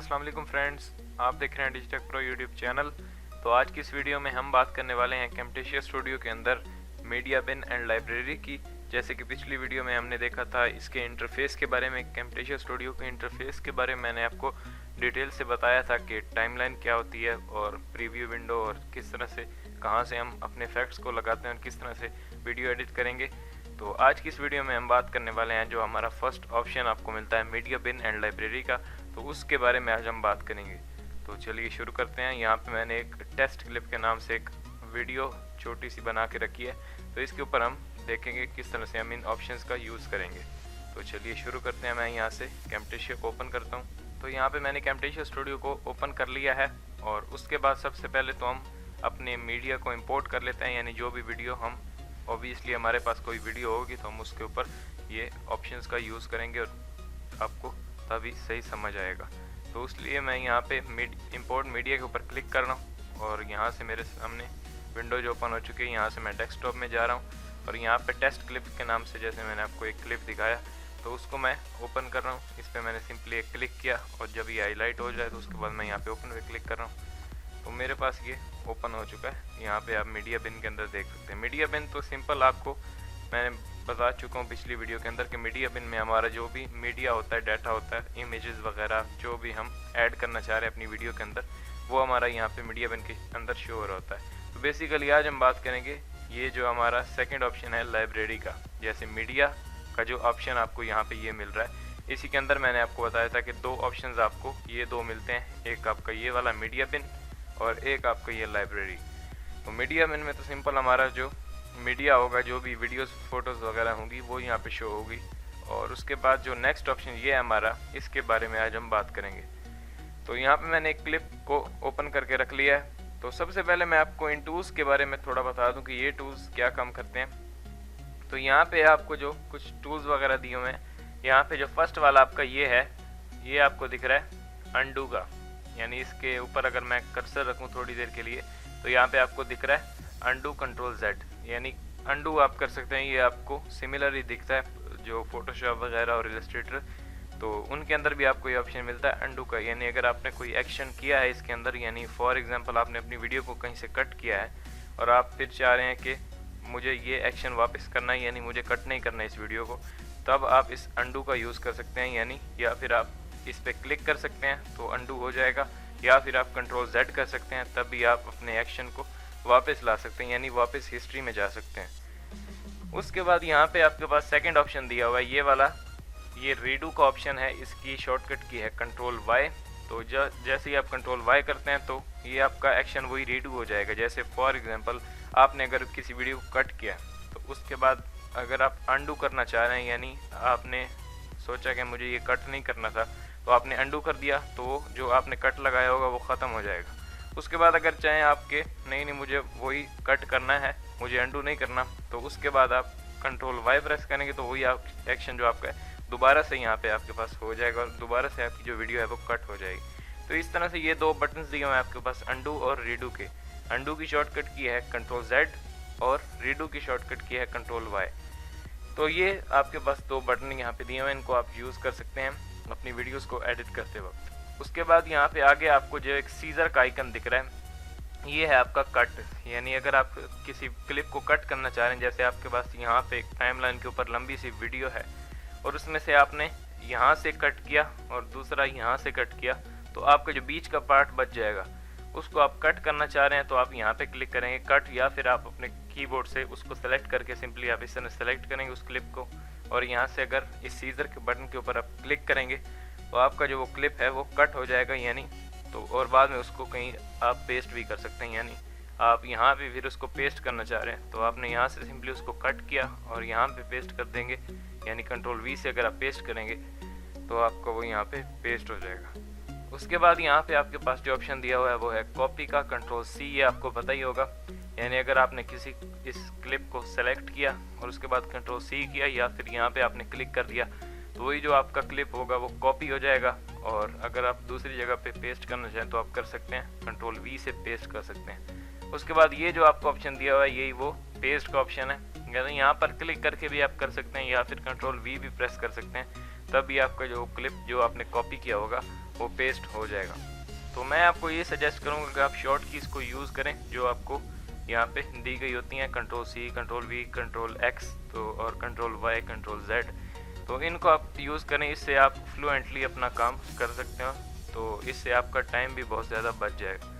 अस्सलाम वालेकुम फ्रेंड्स, आप देख रहे हैं डिजिटेक प्रो यूट्यूब चैनल। तो आज की इस वीडियो में हम बात करने वाले हैं कैमटेशिया स्टूडियो के अंदर मीडिया बिन एंड लाइब्रेरी की। जैसे कि पिछली वीडियो में हमने देखा था इसके इंटरफेस के बारे में, कैमटेशिया स्टूडियो के इंटरफेस के बारे में मैंने आपको डिटेल से बताया था कि टाइमलाइन क्या होती है और प्रीव्यू विंडो और किस तरह से कहाँ से हम अपने इफेक्ट्स को लगाते हैं और किस तरह से वीडियो एडिट करेंगे। तो आज की इस वीडियो में हम बात करने वाले हैं जो हमारा फर्स्ट ऑप्शन आपको मिलता है मीडिया बिन एंड लाइब्रेरी का, तो उसके बारे में आज हम बात करेंगे। तो चलिए शुरू करते हैं। यहाँ पे मैंने एक टेस्ट क्लिप के नाम से एक वीडियो छोटी सी बना के रखी है, तो इसके ऊपर हम देखेंगे किस तरह से हम इन ऑप्शंस का यूज़ करेंगे। तो चलिए शुरू करते हैं। मैं यहाँ से कैमटेशिया को ओपन करता हूँ। तो यहाँ पे मैंने कैमटेशिया स्टूडियो को ओपन कर लिया है और उसके बाद सबसे पहले तो हम अपने मीडिया को इंपोर्ट कर लेते हैं, यानी जो भी वीडियो हम ऑब्वियसली हमारे पास कोई वीडियो होगी तो हम उसके ऊपर ये ऑप्शंस का यूज़ करेंगे और आपको तभी सही समझ आएगा। तो इसलिए मैं यहाँ पे इंपोर्ट मीडिया के ऊपर क्लिक कर रहा हूँ और यहाँ से मेरे सामने विंडोज ओपन हो चुकी है। यहाँ से मैं डेस्कटॉप में जा रहा हूँ और यहाँ पे टेस्ट क्लिप के नाम से जैसे मैंने आपको एक क्लिप दिखाया तो उसको मैं ओपन कर रहा हूँ। इस पर मैंने सिंपली एक क्लिक किया और जब ये हाईलाइट हो जाए तो उसके बाद मैं यहाँ पे ओपन पे क्लिक कर रहा हूँ तो मेरे पास ये ओपन हो चुका है। यहाँ पे आप मीडिया बिन के अंदर देख सकते हैं। मीडिया बिन तो सिंपल आपको मैंने बता चुका हूँ पिछली वीडियो के अंदर कि मीडिया बिन में हमारा जो भी मीडिया होता है, डाटा होता है, इमेजेस वगैरह जो भी हम ऐड करना चाह रहे हैं अपनी वीडियो के अंदर, वो हमारा यहाँ पे मीडिया बिन के अंदर शो हो रहा होता है। तो बेसिकली आज हम बात करेंगे ये जो हमारा सेकेंड ऑप्शन है लाइब्रेरी का। जैसे मीडिया का जो ऑप्शन आपको यहाँ पे ये मिल रहा है, इसी के अंदर मैंने आपको बताया था कि दो ऑप्शंस आपको ये दो मिलते हैं, एक आपका ये वाला मीडिया बिन और एक आपका ये लाइब्रेरी। तो मीडिया बिन में तो सिंपल हमारा जो मीडिया होगा, जो भी वीडियोस फोटोज़ वगैरह होंगी वो यहाँ पे शो होगी। और उसके बाद जो नेक्स्ट ऑप्शन ये है हमारा, इसके बारे में आज हम बात करेंगे। तो यहाँ पे मैंने एक क्लिप को ओपन करके रख लिया है। तो सबसे पहले मैं आपको इन टूल्स के बारे में थोड़ा बता दूँ कि ये टूल्स क्या काम करते हैं। तो यहाँ पे आपको जो कुछ टूल्स वगैरह दिए हुए हैं, यहाँ पे जो फर्स्ट वाला आपका ये है, ये आपको दिख रहा है अनडू का, यानी इसके ऊपर अगर मैं कर्सर रखूँ थोड़ी देर के लिए तो यहाँ पे आपको दिख रहा है अनडू कंट्रोल जेड, यानी अनडू आप कर सकते हैं। ये आपको सिमिलर ही दिखता है जो फोटोशॉप वगैरह और इलस्ट्रेटर, तो उनके अंदर भी आपको ये ऑप्शन मिलता है अनडू का। यानी अगर आपने कोई एक्शन किया है इसके अंदर, यानी फॉर एग्जांपल आपने अपनी वीडियो को कहीं से कट किया है और आप फिर चाह रहे हैं कि मुझे ये एक्शन वापस करना है, यानी मुझे कट नहीं करना है इस वीडियो को, तब आप इस अनडू का यूज़ कर सकते हैं। यानी या फिर आप इस पर क्लिक कर सकते हैं तो अनडू हो जाएगा, या फिर आप कंट्रोल जेड कर सकते हैं, तब भी आप अपने एक्शन को वापस ला सकते हैं, यानी वापस हिस्ट्री में जा सकते हैं। उसके बाद यहाँ पे आपके पास सेकंड ऑप्शन दिया हुआ है ये वाला, ये रीडू का ऑप्शन है। इसकी शॉर्टकट की है कंट्रोल वाई। तो जैसे ही आप कंट्रोल वाई करते हैं तो ये आपका एक्शन वही रीडू हो जाएगा। जैसे फॉर एग्जांपल आपने अगर किसी वीडियो को कट किया तो उसके बाद अगर आप अनडू करना चाह रहे हैं, यानी आपने सोचा कि मुझे ये कट नहीं करना था तो आपने अनडू कर दिया, तो जो आपने कट लगाया होगा वो ख़त्म हो जाएगा। उसके बाद अगर चाहें आपके नहीं मुझे वही कट करना है, मुझे अनडू नहीं करना, तो उसके बाद आप कंट्रोल वाई प्रेस करेंगे तो वही आप एक्शन जो आपका है दोबारा से यहाँ पे आपके पास हो जाएगा और दोबारा से आपकी जो वीडियो है वो कट हो जाएगी। तो इस तरह से ये दो बटन्स दिए हुए हैं आपके पास अनडू और रीडू के। अनडू की शॉर्टकट की है कंट्रोल जेड और रीडू की शॉर्टकट की है कंट्रोल वाई। तो ये आपके पास दो बटन यहाँ पे दिए हुए हैं, इनको आप यूज़ कर सकते हैं अपनी वीडियोस को एडिट करते वक्त। उसके बाद यहाँ पे आगे आपको जो एक सीजर का आइकन दिख रहा है, ये है आपका कट। यानी अगर आप किसी क्लिप को कट करना चाह रहे हैं, जैसे आपके पास यहाँ पे एक टाइमलाइन के ऊपर लंबी सी वीडियो है और उसमें से आपने यहाँ से कट किया और दूसरा यहाँ से कट किया, तो आपका जो बीच का पार्ट बच जाएगा। उसको आप कट करना चाह रहे हैं तो आप यहाँ पे क्लिक करेंगे कट, या फिर आप अपने कीबोर्ड से उसको सेलेक्ट करके सिंपली आप इस तरह सेलेक्ट करेंगे उस क्लिप को, और यहाँ से अगर इस सीजर के बटन के ऊपर आप क्लिक करेंगे तो आपका जो वो क्लिप है वो कट हो जाएगा। यानी तो और बाद में उसको कहीं आप पेस्ट भी कर सकते हैं, यानी आप यहाँ पे फिर उसको पेस्ट करना चाह रहे हैं तो आपने यहाँ से सिंपली उसको कट किया और यहाँ पे पेस्ट कर देंगे, यानी कंट्रोल वी से अगर आप पेस्ट करेंगे तो आपका वो यहाँ पे पेस्ट हो जाएगा। उसके बाद यहाँ पे आपके पास जो ऑप्शन दिया हुआ है वो है कॉपी का, कंट्रोल सी, ये आपको पता ही होगा। यानी अगर आपने किसी इस क्लिप को सेलेक्ट किया और उसके बाद कंट्रोल सी किया या फिर यहाँ पे आपने क्लिक कर दिया तो वही जो आपका क्लिप होगा वो कॉपी हो जाएगा, और अगर आप दूसरी जगह पे पेस्ट करना चाहें तो आप कर सकते हैं, कंट्रोल वी से पेस्ट कर सकते हैं। उसके बाद ये जो आपको ऑप्शन दिया हुआ है यही वो पेस्ट का ऑप्शन है, यानी यहाँ पर क्लिक करके भी आप कर सकते हैं या फिर कंट्रोल वी भी प्रेस कर सकते हैं, तभी आपका जो क्लिप जो आपने कॉपी किया होगा वो पेस्ट हो जाएगा। तो मैं आपको ये सजेस्ट करूँगा कि आप शॉर्ट कीज़ को यूज़ करें जो आपको यहाँ पे दी गई होती हैं, Ctrl+C, Ctrl+V, Ctrl+X तो और Ctrl+Y, Ctrl+Z। तो इनको आप यूज़ करें, इससे आप फ्लुएंटली अपना काम कर सकते हो। तो इससे आपका टाइम भी बहुत ज़्यादा बच जाएगा।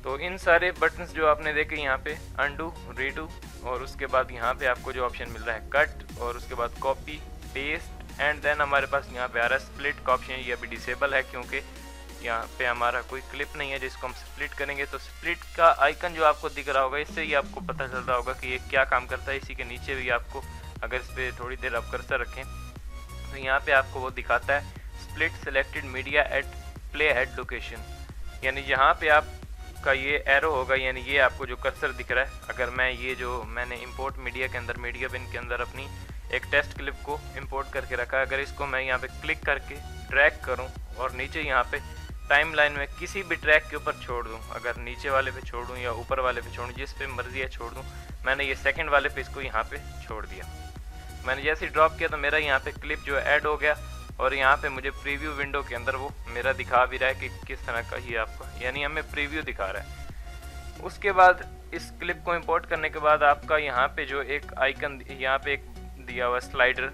तो इन सारे बटन्स जो आपने देखे यहाँ पे अनडू, रीडू, और उसके बाद यहाँ पे आपको जो ऑप्शन मिल रहा है कट, और उसके बाद कॉपी पेस्ट, एंड देन हमारे पास यहाँ पे आ रहा है स्प्लिट का ऑप्शन। ये अभी डिसेबल है क्योंकि यहाँ पे हमारा कोई क्लिप नहीं है जिसको हम स्प्लिट करेंगे। तो स्प्लिट का आइकन जो आपको दिख रहा होगा, इससे ही आपको पता चल रहा होगा कि ये क्या काम करता है। इसी के नीचे भी आपको, अगर इस पर थोड़ी देर आप कर्सर रखें तो यहाँ पे आपको वो दिखाता है split selected media at play head location, यानी यहाँ पे आपका ये एरो होगा, यानी ये आपको जो कर्सर दिख रहा है। अगर मैं ये जो मैंने इंपोर्ट मीडिया के अंदर, मीडिया बिन के अंदर अपनी एक टेस्ट क्लिप को इंपोर्ट करके रखा है, अगर इसको मैं यहाँ पे क्लिक करके ड्रैग करूँ और नीचे यहाँ पे टाइमलाइन में किसी भी ट्रैक के ऊपर छोड़ दूँ, अगर नीचे वाले पे छोड़ दूँ या ऊपर वाले पे छोड़ दूँ, जिस पे मर्जी है छोड़ दूँ। मैंने ये सेकंड वाले पे इसको यहाँ पे छोड़ दिया। मैंने जैसे ही ड्रॉप किया तो मेरा यहाँ पे क्लिप जो ऐड हो गया, और यहाँ पे मुझे प्रीव्यू विंडो के अंदर वो मेरा दिखा भी रहा है कि किस तरह का ही आपका, यानी हमें प्रीव्यू दिखा रहा है। उसके बाद इस क्लिप को इंपोर्ट करने के बाद आपका यहाँ पे जो एक आइकन यहाँ पे एक दिया हुआ स्लाइडर,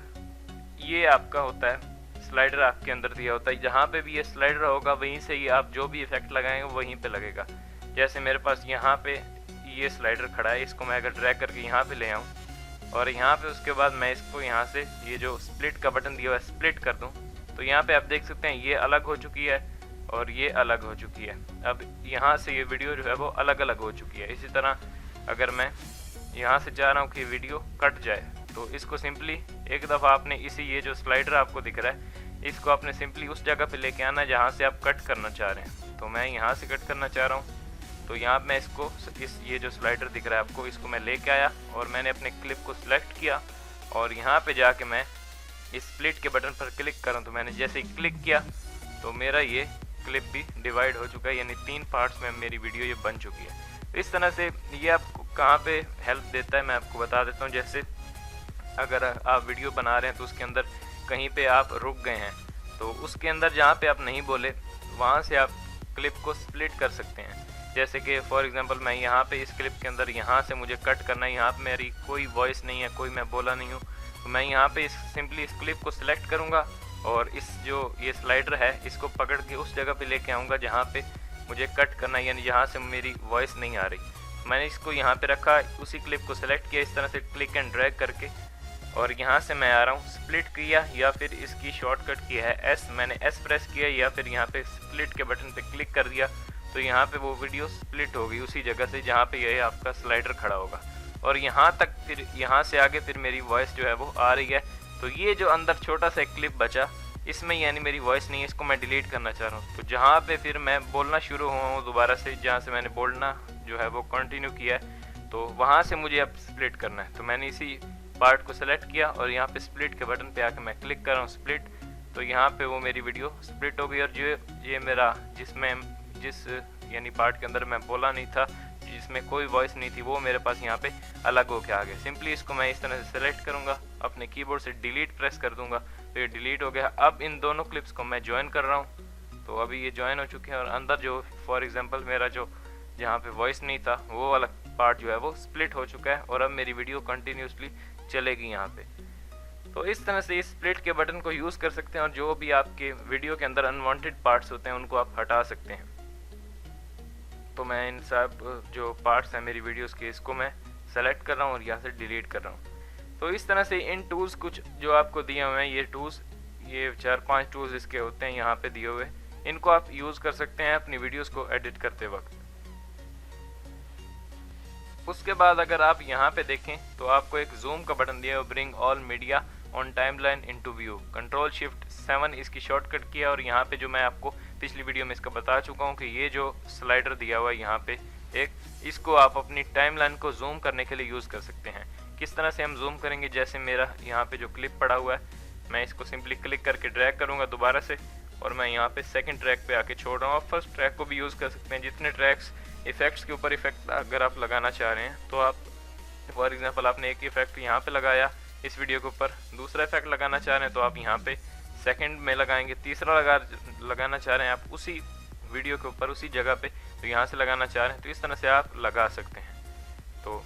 ये आपका होता है स्लाइडर, आपके अंदर दिया होता है। जहाँ पे भी ये स्लाइडर होगा वहीं से ही आप जो भी इफेक्ट लगाएंगे वहीं पे लगेगा। जैसे मेरे पास यहाँ पे ये स्लाइडर खड़ा है, इसको मैं अगर ड्रैग करके यहाँ पे ले आऊँ और यहाँ पे उसके बाद मैं इसको यहाँ से ये जो स्प्लिट का बटन दिया हुआ है स्प्लिट कर दूँ, तो यहाँ पे आप देख सकते हैं ये अलग हो चुकी है और ये अलग हो चुकी है। अब यहाँ से ये वीडियो जो है वो अलग अलग हो चुकी है। इसी तरह अगर मैं यहाँ से चाह रहा हूँ कि वीडियो कट जाए, तो इसको सिंपली एक दफ़ा आपने इसी ये जो स्लाइडर आपको दिख रहा है, इसको आपने सिंपली उस जगह पे लेके आना जहाँ से आप कट करना चाह रहे हैं। तो मैं यहाँ से कट करना चाह रहा हूँ, तो यहाँ मैं इसको ये जो स्लाइडर दिख रहा है आपको, इसको मैं लेके आया और मैंने अपने क्लिप को सिलेक्ट किया और यहाँ पे जाके मैं इस स्प्लिट के बटन पर क्लिक करूँ। तो मैंने जैसे ही क्लिक किया तो मेरा ये क्लिप भी डिवाइड हो चुका है, यानी 3 पार्ट्स में मेरी वीडियो ये बन चुकी है। तो इस तरह से ये आपको कहाँ पे हेल्प देता है मैं आपको बता देता हूँ। जैसे अगर आप वीडियो बना रहे हैं तो उसके अंदर कहीं पे आप रुक गए हैं, तो उसके अंदर जहाँ पे आप नहीं बोले वहाँ से आप क्लिप को स्प्लिट कर सकते हैं। जैसे कि फॉर एग्जांपल मैं यहाँ पे इस क्लिप के अंदर यहाँ से मुझे कट करना है, यहाँ पे मेरी कोई वॉइस नहीं है, कोई मैं बोला नहीं हूँ, तो मैं यहाँ पे सिंपली इस क्लिप को सिलेक्ट करूँगा और इस जो ये स्लाइडर है इसको पकड़ के उस जगह पे लेके आऊँगा जहाँ पे मुझे कट करना है, यानी जहाँ से मेरी वॉइस नहीं आ रही। मैंने इसको यहाँ पे रखा, उसी क्लिप को सिलेक्ट किया इस तरह से क्लिक एंड ड्रैग करके, और यहाँ से मैं आ रहा हूँ स्प्लिट किया, या फिर इसकी शॉर्टकट की है एस, मैंने एस प्रेस किया या फिर यहाँ पे स्प्लिट के बटन पे क्लिक कर दिया, तो यहाँ पे वो वीडियो स्प्लिट हो गई उसी जगह से जहाँ पे ये आपका स्लाइडर खड़ा होगा। और यहाँ तक फिर यहाँ से आगे फिर मेरी वॉइस जो है वो आ रही है। तो ये जो अंदर छोटा सा क्लिप बचा, इसमें यानी मेरी वॉइस नहीं है, इसको मैं डिलीट करना चाह रहा हूँ। तो जहाँ पे फिर मैं बोलना शुरू हुआ हूँ दोबारा से, जहाँ से मैंने बोलना जो है वो कंटिन्यू किया है, तो वहाँ से मुझे अब स्प्लिट करना है। तो मैंने इसी पार्ट को सेलेक्ट किया और यहाँ पे स्प्लिट के बटन पे आके मैं क्लिक कर रहा हूँ स्प्लिट, तो यहाँ पे वो मेरी वीडियो स्प्लिट हो गई। और जो ये मेरा जिस यानी पार्ट के अंदर मैं बोला नहीं था, जिसमें कोई वॉइस नहीं थी, वो मेरे पास यहाँ पे अलग होके आ गया। सिंपली इसको मैं इस तरह से सेलेक्ट करूँगा, अपने कीबोर्ड से डिलीट प्रेस कर दूंगा, तो ये डिलीट हो गया। अब इन दोनों क्लिप्स को मैं ज्वाइन कर रहा हूँ, तो अभी ये ज्वाइन हो चुके हैं और अंदर जो फॉर एग्जांपल मेरा जो जहाँ पे वॉइस नहीं था वो वाला पार्ट जो है वो स्प्लिट हो चुका है और अब मेरी वीडियो कंटिन्यूसली चलेगी यहाँ पे। तो इस तरह से इस स्प्लिट के बटन को यूज़ कर सकते हैं और जो भी आपके वीडियो के अंदर अनवांटेड पार्ट्स होते हैं उनको आप हटा सकते हैं। तो मैं इन सब जो पार्ट्स हैं मेरी वीडियोस के, इसको मैं सेलेक्ट कर रहा हूँ और यहाँ से डिलीट कर रहा हूँ। तो इस तरह से इन टूल्स कुछ जो आपको दिए हुए हैं, ये टूल्स, ये 4-5 टूल्स इसके होते हैं यहाँ पे दिए हुए, इनको आप यूज़ कर सकते हैं अपनी वीडियोस को एडिट करते वक्त। उसके बाद अगर आप यहाँ पे देखें तो आपको एक जूम का बटन दिया है, bring all media on timeline into view, Ctrl+Shift+7 इसकी शॉर्टकट किया। और यहाँ पे जो मैं आपको पिछली वीडियो में इसका बता चुका हूँ कि ये जो स्लाइडर दिया हुआ है यहाँ पे एक, इसको आप अपनी टाइमलाइन को जूम करने के लिए यूज़ कर सकते हैं। किस तरह से हम जूम करेंगे, जैसे मेरा यहाँ पे जो क्लिप पड़ा हुआ है, मैं इसको सिंपली क्लिक करके ड्रैग करूँगा दोबारा से और मैं यहाँ पे सेकंड ट्रैक पे आके छोड़ रहा हूँ। आप फर्स्ट ट्रैक को भी यूज़ कर सकते हैं। जितने ट्रैक्स इफेक्ट्स के ऊपर इफेक्ट अगर आप लगाना चाह रहे हैं, तो आप फॉर एग्जांपल आपने एक इफेक्ट यहाँ पे लगाया इस वीडियो के ऊपर, दूसरा इफेक्ट लगाना चाह रहे हैं तो आप यहाँ पे सेकंड में लगाएंगे, तीसरा लगाना चाह रहे हैं आप उसी वीडियो के ऊपर उसी जगह पे, तो यहाँ से लगाना चाह रहे हैं तो इस तरह से आप लगा सकते हैं। तो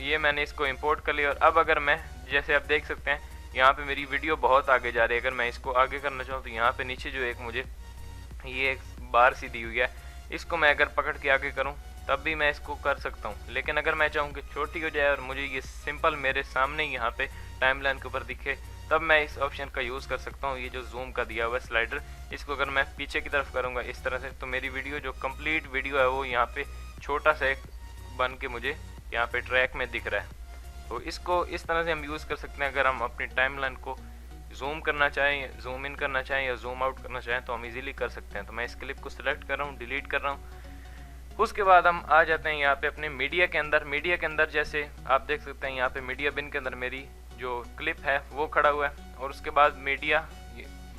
ये मैंने इसको इंपोर्ट कर लिया। और अब अगर मैं, जैसे आप देख सकते हैं यहाँ पे मेरी वीडियो बहुत आगे जा रही है, अगर मैं इसको आगे करना चाहूँ तो यहाँ पे नीचे जो एक मुझे ये एक बार सी दी हुई है, इसको मैं अगर पकड़ के आगे करूँ तब भी मैं इसको कर सकता हूँ। लेकिन अगर मैं चाहूँ कि छोटी हो जाए और मुझे ये सिंपल मेरे सामने यहाँ पे टाइमलाइन के ऊपर दिखे, तब मैं इस ऑप्शन का यूज़ कर सकता हूँ। ये जो जूम का दिया हुआ है स्लाइडर, इसको अगर मैं पीछे की तरफ करूँगा इस तरह से, तो मेरी वीडियो जो कंप्लीट वीडियो है वो यहाँ पे छोटा सा एक बन के मुझे यहाँ पे ट्रैक में दिख रहा है। तो इसको इस तरह से हम यूज़ कर सकते हैं। अगर हम अपनी टाइमलाइन को जूम करना चाहें, जूम इन करना चाहें या जूम आउट करना चाहें तो हम इजीली कर सकते हैं। तो मैं इस क्लिप को सिलेक्ट कर रहा हूँ, डिलीट कर रहा हूँ। उसके बाद हम आ जाते हैं यहाँ पे अपने मीडिया के अंदर। मीडिया के अंदर जैसे आप देख सकते हैं यहाँ पे मीडिया बिन के अंदर मेरी जो क्लिप है वो खड़ा हुआ है, और उसके बाद मीडिया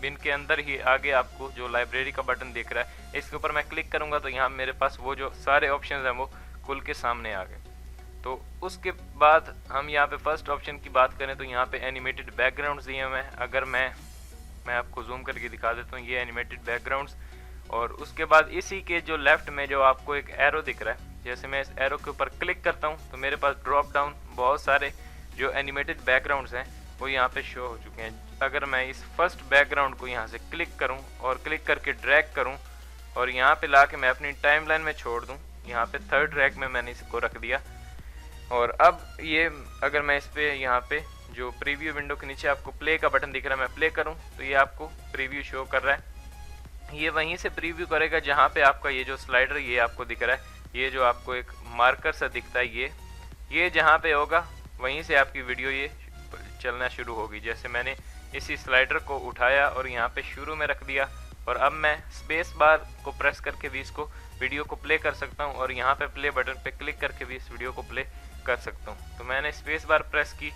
बिन के अंदर ही आगे आपको जो लाइब्रेरी का बटन दिख रहा है, इसके ऊपर मैं क्लिक करूँगा तो यहाँ मेरे पास वो जो सारे ऑप्शन हैं वो खुल के सामने आ गए। तो उसके बाद हम यहाँ पे फर्स्ट ऑप्शन की बात करें तो यहाँ पे एनिमेटेड बैकग्राउंड्स दिए हुए हैं। अगर मैं आपको जूम करके दिखा देता हूँ, ये एनिमेटेड बैकग्राउंड्स। और उसके बाद इसी के जो लेफ्ट में जो आपको एक एरो दिख रहा है, जैसे मैं इस एरो के ऊपर क्लिक करता हूँ तो मेरे पास ड्रॉप डाउन बहुत सारे जो एनिमेटेड बैकग्राउंड्स हैं वो यहाँ पे शो हो चुके हैं। अगर मैं इस फर्स्ट बैकग्राउंड को यहाँ से क्लिक करूँ और क्लिक करके ड्रैग करूँ और यहाँ पे ला के मैं अपनी टाइमलाइन में छोड़ दूँ, यहाँ पे थर्ड ट्रैक में मैंने इसको रख दिया। और अब ये अगर मैं इस पे यहाँ पे जो प्रीव्यू विंडो के नीचे आपको प्ले का बटन दिख रहा है, मैं प्ले करूँ तो ये आपको प्रीव्यू शो कर रहा है। ये वहीं से प्रीव्यू करेगा जहाँ पे आपका ये जो स्लाइडर ये आपको दिख रहा है, ये जो आपको एक मार्कर सा दिखता है, ये जहाँ पे होगा वहीं से आपकी वीडियो ये चलना शुरू होगी। जैसे मैंने इसी स्लाइडर को उठाया और यहाँ पे शुरू में रख दिया, और अब मैं स्पेस बार को प्रेस करके भी इसको वीडियो को प्ले कर सकता हूँ, और यहाँ पे प्ले बटन पे क्लिक करके भी इस वीडियो को प्ले कर सकता हूँ। तो मैंने स्पेस बार प्रेस की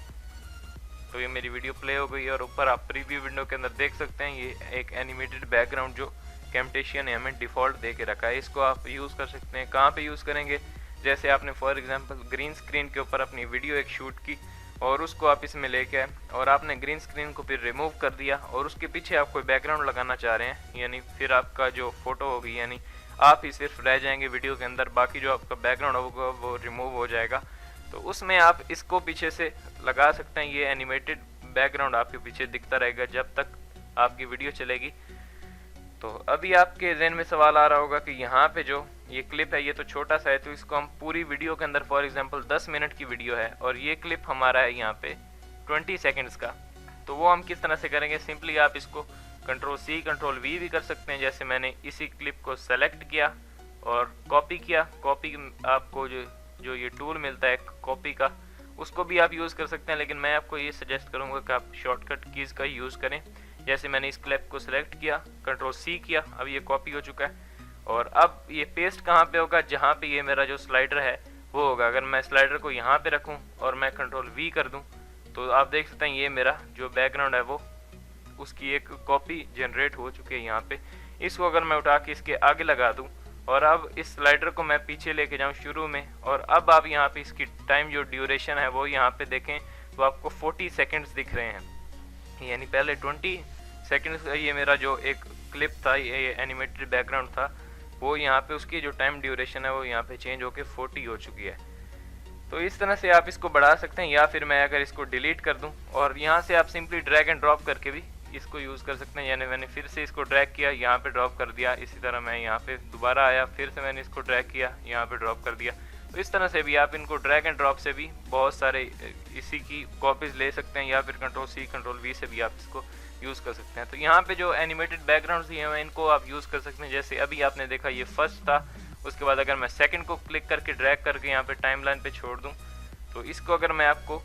तो ये मेरी वीडियो प्ले हो गई। और ऊपर आप प्रीव्यू विंडो के अंदर देख सकते हैं ये एक एनिमेटेड बैकग्राउंड जो कैम्टेशिया ने हमें डिफ़ॉल्ट दे के रखा है। इसको आप यूज़ कर सकते हैं। कहाँ पे यूज़ करेंगे, जैसे आपने फॉर एग्जांपल ग्रीन स्क्रीन के ऊपर अपनी वीडियो एक शूट की और उसको आप इसमें लेके आए और आपने ग्रीन स्क्रीन को फिर रिमूव कर दिया और उसके पीछे आप कोई बैकग्राउंड लगाना चाह रहे हैं, यानी फिर आपका जो फ़ोटो होगी, यानी आप ही सिर्फ रह जाएंगे वीडियो के अंदर, बाकी जो आपका बैकग्राउंड होगा वो रिमूव हो जाएगा। तो उसमें आप इसको पीछे से लगा सकते हैं। ये एनिमेटेड बैकग्राउंड आपके पीछे दिखता रहेगा जब तक आपकी वीडियो चलेगी। तो अभी आपके ज़हन में सवाल आ रहा होगा कि यहाँ पे जो ये क्लिप है ये तो छोटा सा है, तो इसको हम पूरी वीडियो के अंदर फॉर एग्जांपल 10 मिनट की वीडियो है और ये क्लिप हमारा है यहाँ पे 20 सेकंड्स का, तो वो हम किस तरह से करेंगे। सिंपली आप इसको Ctrl+C Ctrl+V भी कर सकते हैं। जैसे मैंने इसी क्लिप को सेलेक्ट किया और कॉपी किया, कॉपी आपको जो ये टूल मिलता है कॉपी का, उसको भी आप यूज़ कर सकते हैं, लेकिन मैं आपको ये सजेस्ट करूँगा कि आप शॉर्टकट कीज़ का यूज़ करें। जैसे मैंने इस क्लिप को सिलेक्ट किया, Ctrl+C किया, अब ये कॉपी हो चुका है। और अब ये पेस्ट कहाँ पे होगा, जहाँ पे ये मेरा जो स्लाइडर है वो होगा। अगर मैं स्लाइडर को यहाँ पे रखूँ और मैं Ctrl+V कर दूँ तो आप देख सकते हैं ये मेरा जो बैकग्राउंड है वो उसकी एक कॉपी जनरेट हो चुकी है यहाँ पे। इसको अगर मैं उठा के इसके आगे लगा दूँ और अब इस स्लाइडर को मैं पीछे लेके जाऊँ शुरू में, और अब आप यहाँ पे इसकी टाइम जो ड्यूरेशन है वो यहाँ पे देखें तो आपको 40 सेकेंड्स दिख रहे हैं, यानी पहले 20 सेकेंड्स का ये मेरा जो एक क्लिप था, ये एनिमेटेड बैकग्राउंड था, वो यहाँ पे उसकी जो टाइम ड्यूरेशन है वो यहाँ पे चेंज होके 40 हो चुकी है। तो इस तरह से आप इसको बढ़ा सकते हैं, या फिर मैं अगर इसको डिलीट कर दूं और यहाँ से आप सिंपली ड्रैग एंड ड्रॉप करके भी इसको यूज़ कर सकते हैं। यानी मैंने फिर से इसको ड्रैग किया, यहाँ पे ड्रॉप कर दिया, इसी तरह मैं यहाँ पे दोबारा आया, फिर से मैंने इसको ड्रैग किया, यहाँ पे ड्रॉप कर दिया। तो इस तरह से भी आप इनको ड्रैग एंड ड्रॉप से भी बहुत सारे इसी की कॉपीज़ ले सकते हैं, या फिर Ctrl+C Ctrl+V से भी आप इसको यूज़ कर सकते हैं। तो यहाँ पे जो एनिमेटेड बैकग्राउंड्स दिए हुए हैं इनको आप यूज़ कर सकते हैं। जैसे अभी आपने देखा ये फर्स्ट था, उसके बाद अगर मैं सेकंड को क्लिक करके ड्रैग करके यहाँ पे टाइमलाइन पे छोड़ दूँ, तो इसको अगर मैं आपको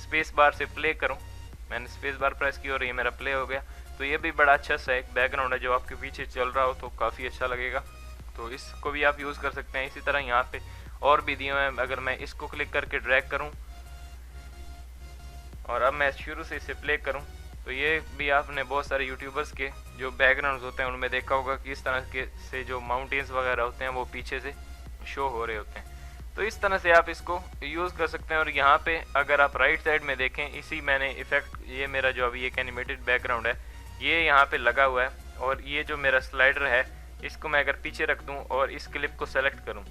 स्पेस बार से प्ले करूँ, मैंने स्पेस बार प्रेस की और ये मेरा प्ले हो गया। तो ये भी बड़ा अच्छा सा एक बैकग्राउंड है जो आपके पीछे चल रहा हो तो काफ़ी अच्छा लगेगा। तो इसको भी आप यूज़ कर सकते हैं। इसी तरह यहाँ पे और भी दिए हुए हैं, अगर मैं इसको क्लिक करके ड्रैग करूँ और अब मैं शुरू से इसे प्ले करूँ, तो ये भी आपने बहुत सारे यूट्यूबर्स के जो बैकग्राउंड्स होते हैं उनमें देखा होगा कि इस तरह के से जो माउंटेन्स वगैरह होते हैं वो पीछे से शो हो रहे होते हैं। तो इस तरह से आप इसको यूज़ कर सकते हैं। और यहाँ पे अगर आप राइट साइड में देखें, इसी मैंने इफेक्ट, ये मेरा जो अभी एक एनिमेटेड बैकग्राउंड है, ये यहाँ पे लगा हुआ है, और ये जो मेरा स्लाइडर है इसको मैं अगर पीछे रख दूँ और इस क्लिप को सेलेक्ट करूँ,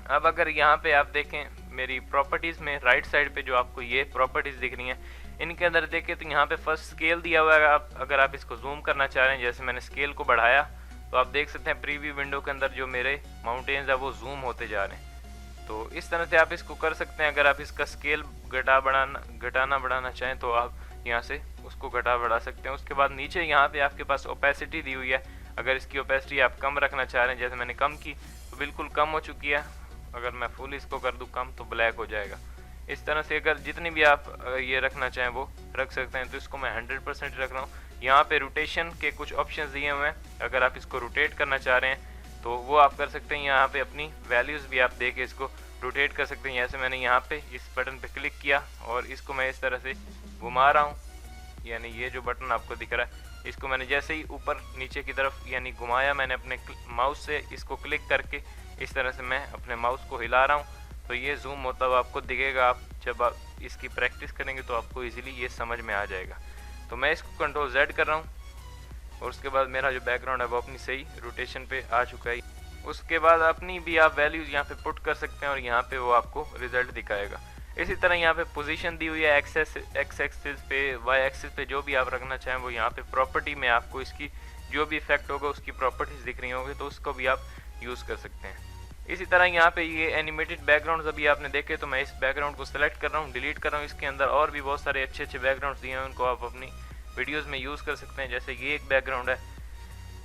अब अगर यहाँ पे आप देखें मेरी प्रॉपर्टीज़ में राइट साइड पे जो आपको ये प्रॉपर्टीज़ दिख रही हैं, इनके अंदर देखें तो यहाँ पे फर्स्ट स्केल दिया हुआ है। अगर आप इसको जूम करना चाह रहे हैं, जैसे मैंने स्केल को बढ़ाया तो आप देख सकते हैं प्रीव्यू विंडो के अंदर जो मेरे माउंटेन्स है वो जूम होते जा रहे हैं। तो इस तरह से आप इसको कर सकते हैं। अगर आप इसका स्केल घटाना बढ़ाना चाहें तो आप यहाँ से उसको घटा बढ़ा सकते हैं। उसके बाद नीचे यहाँ पे आपके पास ओपेसिटी दी हुई है। अगर इसकी ओपेसिटी आप कम रखना चाह रहे हैं, जैसे मैंने कम की तो बिल्कुल कम हो चुकी है। अगर मैं फुल इसको कर दूँ कम तो ब्लैक हो जाएगा। इस तरह से अगर जितनी भी आप ये रखना चाहें वो रख सकते हैं। तो इसको मैं 100% रख रहा हूँ। यहाँ पे रोटेशन के कुछ ऑप्शंस दिए हुए हैं, अगर आप इसको रोटेट करना चाह रहे हैं तो वो आप कर सकते हैं। यहाँ पे अपनी वैल्यूज़ भी आप दे के इसको रोटेट कर सकते हैं। जैसे मैंने यहाँ पे इस बटन पे क्लिक किया और इसको मैं इस तरह से घुमा रहा हूँ, यानी ये जो बटन आपको दिख रहा है इसको मैंने जैसे ही ऊपर नीचे की तरफ यानी घुमाया, मैंने अपने माउस से इसको क्लिक करके इस तरह से मैं अपने माउस को हिला रहा हूँ तो ये जूम होता हुआ आपको दिखेगा। आप जब आप इसकी प्रैक्टिस करेंगे तो आपको इजीली ये समझ में आ जाएगा। तो मैं इसको कंट्रोल Z कर रहा हूँ और उसके बाद मेरा जो बैकग्राउंड है वो अपनी सही रोटेशन पे आ चुका है। उसके बाद अपनी भी आप वैल्यूज़ यहाँ पे पुट कर सकते हैं और यहाँ पे वो आपको रिजल्ट दिखाएगा। इसी तरह यहाँ पे पोजीशन दी हुई है, एक्स एक्सिस पे, वाई एक्सिस पे जो भी आप रखना चाहें वो यहाँ पे प्रॉपर्टी में आपको इसकी जो भी इफेक्ट होगा उसकी प्रॉपर्टीज़ दिख रही होंगी तो उसको भी आप यूज़ कर सकते हैं। इसी तरह यहाँ पे ये एनिमेटेड बैकग्राउंड्स अभी आपने देखे तो मैं इस बैकग्राउंड को सेलेक्ट कर रहा हूँ, डिलीट कर रहा हूँ। इसके अंदर और भी बहुत सारे अच्छे अच्छे बैकग्राउंड्स दिए हैं, उनको आप अपनी वीडियोज़ में यूज़ कर सकते हैं। जैसे ये एक बैकग्राउंड है,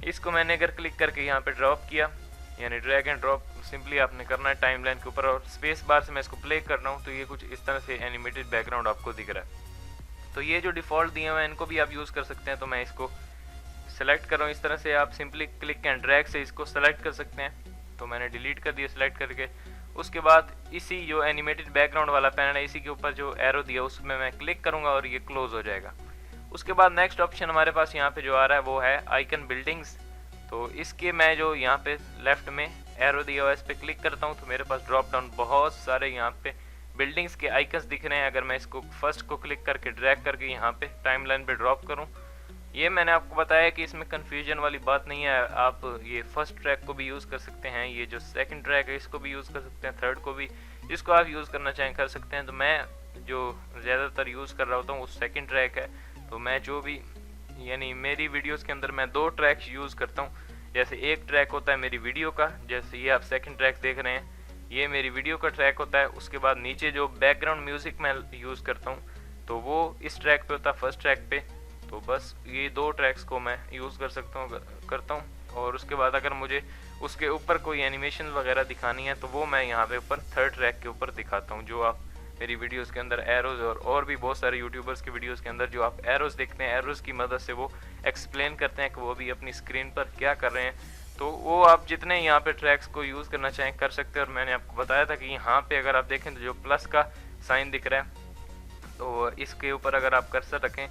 इसको मैंने अगर क्लिक करके यहाँ पे ड्रॉप किया, यानी ड्रैग एंड ड्रॉप सिंपली आपने करना है टाइमलाइन के ऊपर, और स्पेस बार से मैं इसको प्ले कर रहा हूँ तो ये कुछ इस तरह से एनिमेटेड बैकग्राउंड आपको दिख रहा है। तो ये जो डिफ़ॉल्ट दिए हुए हैं इनको भी आप यूज़ कर सकते हैं। तो मैं इसको सेलेक्ट कर रहा हूँ, इस तरह से आप सिंपली क्लिक एंड ड्रैग से इसको सेलेक्ट कर सकते हैं। तो मैंने डिलीट कर दिया सेलेक्ट करके। उसके बाद इसी जो एनिमेटेड बैकग्राउंड वाला पैनल है इसी के ऊपर जो एरो दिया उसमें मैं क्लिक करूँगा और ये क्लोज हो जाएगा। उसके बाद नेक्स्ट ऑप्शन हमारे पास यहाँ पे जो आ रहा है वो है आइकन बिल्डिंग्स। तो इसके मैं जो यहाँ पे लेफ्ट में एरो दिया हुआ है इस पर क्लिक करता हूँ तो मेरे पास ड्रॉप डाउन बहुत सारे यहाँ पे बिल्डिंग्स के आइकन्स दिख रहे हैं। अगर मैं इसको फर्स्ट को क्लिक करके ड्रैग करके यहाँ पे टाइमलाइन पे ड्रॉप करूँ, ये मैंने आपको बताया कि इसमें कन्फ्यूजन वाली बात नहीं है। आप ये फर्स्ट ट्रैक को भी यूज़ कर सकते हैं, ये जो सेकंड ट्रैक है इसको भी यूज़ कर सकते हैं, थर्ड को भी, जिसको आप यूज़ करना चाहें कर सकते हैं। तो मैं जो ज़्यादातर यूज़ कर रहा होता हूँ वो सेकंड ट्रैक है। तो मैं जो भी यानी मेरी वीडियोस के अंदर मैं 2 ट्रैक्स यूज़ करता हूँ। जैसे एक ट्रैक होता है मेरी वीडियो का, जैसे ये आप सेकंड ट्रैक देख रहे हैं, ये मेरी वीडियो का ट्रैक होता है। उसके बाद नीचे जो बैकग्राउंड म्यूज़िक मैं यूज़ करता हूँ तो वो इस ट्रैक पे होता है, फर्स्ट ट्रैक पे। तो बस ये 2 ट्रैक्स को मैं यूज़ करता हूँ। और उसके बाद अगर मुझे उसके ऊपर कोई एनिमेशन वगैरह दिखानी है तो वो मैं यहाँ पे ऊपर थर्ड ट्रैक के ऊपर दिखाता हूँ। जो आप मेरी वीडियोस के अंदर एरोज़ और भी बहुत सारे यूट्यूबर्स की वीडियोस के अंदर जो आप एरोज़ देखते हैं, एरोज़ की मदद से वो एक्सप्लेन करते हैं कि वो भी अपनी स्क्रीन पर क्या कर रहे हैं। तो वो आप जितने यहाँ पे ट्रैक्स को यूज़ करना चाहें कर सकते हैं। और मैंने आपको बताया था कि यहाँ पे अगर आप देखें तो जो प्लस का साइन दिख रहा है तो इसके ऊपर अगर आप कर्सर रखें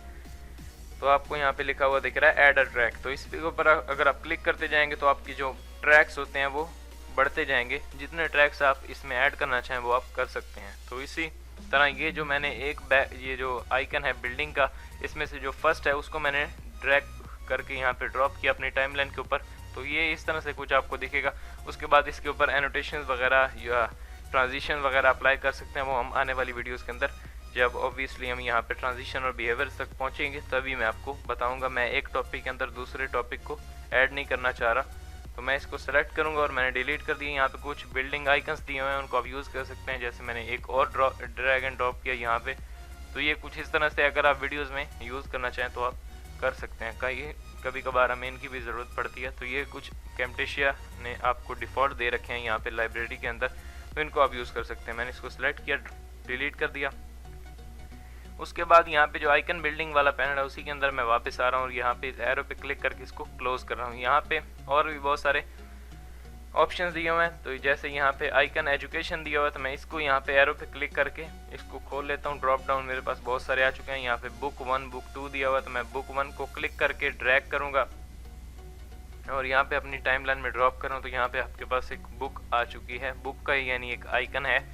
तो आपको यहाँ पे लिखा हुआ दिख रहा है ऐड अ ट्रैक। तो इसके ऊपर अगर आप क्लिक करते जाएंगे तो आपकी जो ट्रैक्स होते हैं वो बढ़ते जाएंगे। जितने ट्रैक्स आप इसमें ऐड करना चाहें वो आप कर सकते हैं। तो इसी तरह ये जो मैंने ये जो आइकन है बिल्डिंग का, इसमें से जो फर्स्ट है उसको मैंने ड्रैग करके यहाँ पे ड्रॉप किया अपनी टाइमलाइन के ऊपर। तो ये इस तरह से कुछ आपको दिखेगा। उसके बाद इसके ऊपर एनोटेशंस वगैरह या ट्रांजिशन वगैरह अप्लाई कर सकते हैं। वो हम आने वाली वीडियोज़ के अंदर जब ऑब्वियसली हम यहाँ पे ट्रांजिशन और बिहेवियर तक पहुँचेंगे तभी मैं आपको बताऊँगा। मैं एक टॉपिक के अंदर दूसरे टॉपिक को ऐड नहीं करना चाह रहा। तो मैं इसको सेलेक्ट करूँगा और मैंने डिलीट कर दिया। यहाँ पे कुछ बिल्डिंग आइकन्स दिए हुए हैं उनको आप यूज़ कर सकते हैं। जैसे मैंने एक और ड्रैग एंड ड्रॉप किया यहाँ पे। तो ये कुछ इस तरह से अगर आप वीडियोज़ में यूज़ करना चाहें तो आप कर सकते हैं। कभी कभार हमें इनकी भी ज़रूरत पड़ती है। तो ये कुछ कैम्टेशिया ने आपको डिफ़ॉल्ट दे रखे हैं यहाँ पे लाइब्रेरी के अंदर, तो इनको आप यूज़ कर सकते हैं। मैंने इसको सिलेक्ट किया, डिलीट कर दिया। उसके बाद यहाँ पे जो आइकन बिल्डिंग वाला पैनल है उसी के अंदर मैं वापस आ रहा हूँ और यहाँ पे एरो पे क्लिक करके इसको क्लोज कर रहा हूँ। यहाँ पे और भी बहुत सारे ऑप्शंस दिए हुए हैं। तो जैसे यहाँ पे आइकन एजुकेशन दिया हुआ है तो मैं इसको यहाँ पे एरो पे क्लिक करके इसको खोल लेता हूँ। ड्रॉप डाउन मेरे पास बहुत सारे आ चुके हैं। यहाँ पे बुक 1 बुक 2 दिया हुआ है तो मैं बुक 1 को क्लिक करके ड्रैग करूँगा और यहाँ पे अपनी टाइमलाइन में ड्रॉप करूँ तो यहाँ पे आपके पास एक बुक आ चुकी है। बुक का यानी एक आइकन है,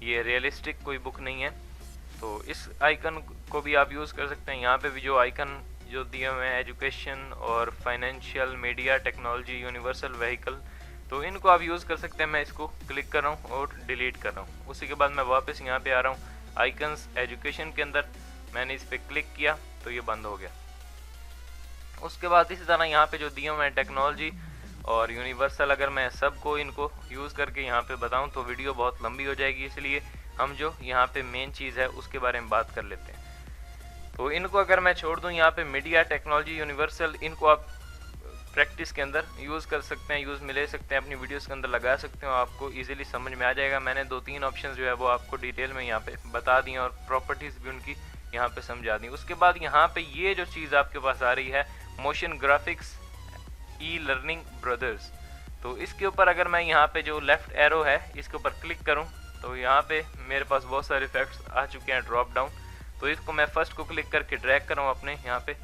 ये रियलिस्टिक कोई बुक नहीं है। तो इस आइकन को भी आप यूज़ कर सकते हैं। यहाँ पे भी जो आइकन जो दिए हुए हैं एजुकेशन और financial, media, technology, universal vehicle, तो इनको आप यूज़ कर सकते हैं। मैं इसको क्लिक कर रहा हूँ और डिलीट कर रहा हूँ। उसी के बाद मैं वापस यहाँ पे आ रहा हूँ आइकन्स एजुकेशन के अंदर, मैंने इस पर क्लिक किया तो ये बंद हो गया। उसके बाद इसी तरह यहाँ पे जो दिए हुए हैं टेक्नोलॉजी और यूनिवर्सल, अगर मैं सबको इनको यूज़ करके यहाँ पे बताऊँ तो वीडियो बहुत लंबी हो जाएगी, इसलिए हम जो यहाँ पे मेन चीज़ है उसके बारे में बात कर लेते हैं। तो इनको अगर मैं छोड़ दूँ यहाँ पे मीडिया, टेक्नोलॉजी, यूनिवर्सल, इनको आप प्रैक्टिस के अंदर यूज़ कर सकते हैं, यूज़ में ले सकते हैं, अपनी वीडियोस के अंदर लगा सकते हो, आपको इजीली समझ में आ जाएगा। मैंने 2-3 ऑप्शन जो है वो आपको डिटेल में यहाँ पे बता दी और प्रॉपर्टीज़ भी उनकी यहाँ पे समझा दी। उसके बाद यहाँ पे ये जो चीज़ आपके पास आ रही है motion graphics e learning brothers, तो इसके ऊपर अगर मैं यहाँ पे जो लेफ्ट एरो है इसके ऊपर क्लिक करूँ तो यहाँ पे मेरे पास बहुत सारे इफेक्ट्स आ चुके हैं ड्रॉप डाउन। तो इसको मैं फर्स्ट को क्लिक करके ड्रैग करूँ अपने यहाँ पे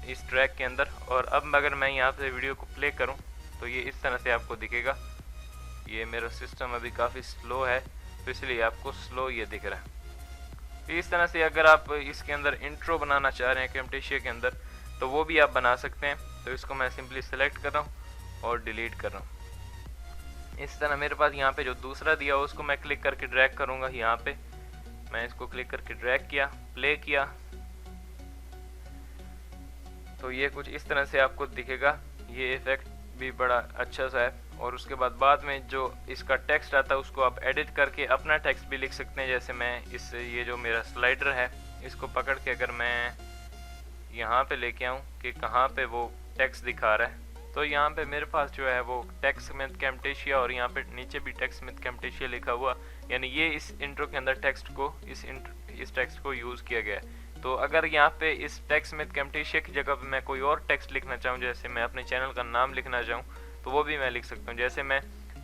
इस ट्रैक के अंदर, और अब अगर मैं यहाँ से वीडियो को प्ले करूँ तो ये इस तरह से आपको दिखेगा। ये मेरा सिस्टम अभी काफ़ी स्लो है तो इसलिए आपको स्लो ये दिख रहा है। तो इस तरह से अगर आप इसके अंदर इंट्रो बनाना चाह रहे हैं कैमटेशिया के अंदर तो वो भी आप बना सकते हैं। तो इसको मैं सिंपली सेलेक्ट कर रहा हूँ और डिलीट कर रहा हूँ। इस तरह मेरे पास यहाँ पे जो दूसरा दिया हो उसको मैं क्लिक करके ड्रैग करूँगा। यहाँ पे मैं इसको क्लिक करके ड्रैग किया, प्ले किया तो ये कुछ इस तरह से आपको दिखेगा। ये इफेक्ट भी बड़ा अच्छा सा है। और उसके बाद में जो इसका टेक्स्ट आता है उसको आप एडिट करके अपना टेक्स्ट भी लिख सकते हैं। जैसे मैं इस ये जो मेरा स्लाइडर है इसको पकड़ के अगर मैं यहाँ पे लेके आऊँ कि कहाँ पे वो टेक्स्ट दिखा रहा है, तो यहाँ पे मेरे पास जो है वो टेक्स्टस्मिथ कैमटेशिया और यहाँ पे नीचे भी टेक्स्टस्मिथ कैमटेशिया लिखा हुआ, यानी ये इस इंट्रो के अंदर टेक्स्ट को इस टेक्स्ट को यूज़ किया गया है। तो अगर यहाँ पे इस टेक्स्टस्मिथ कैमटेशिया की जगह पे मैं कोई और टेक्स्ट लिखना चाहूँ, जैसे मैं अपने चैनल का नाम लिखना चाहूँ तो वो भी मैं लिख सकता हूँ। जैसे मैं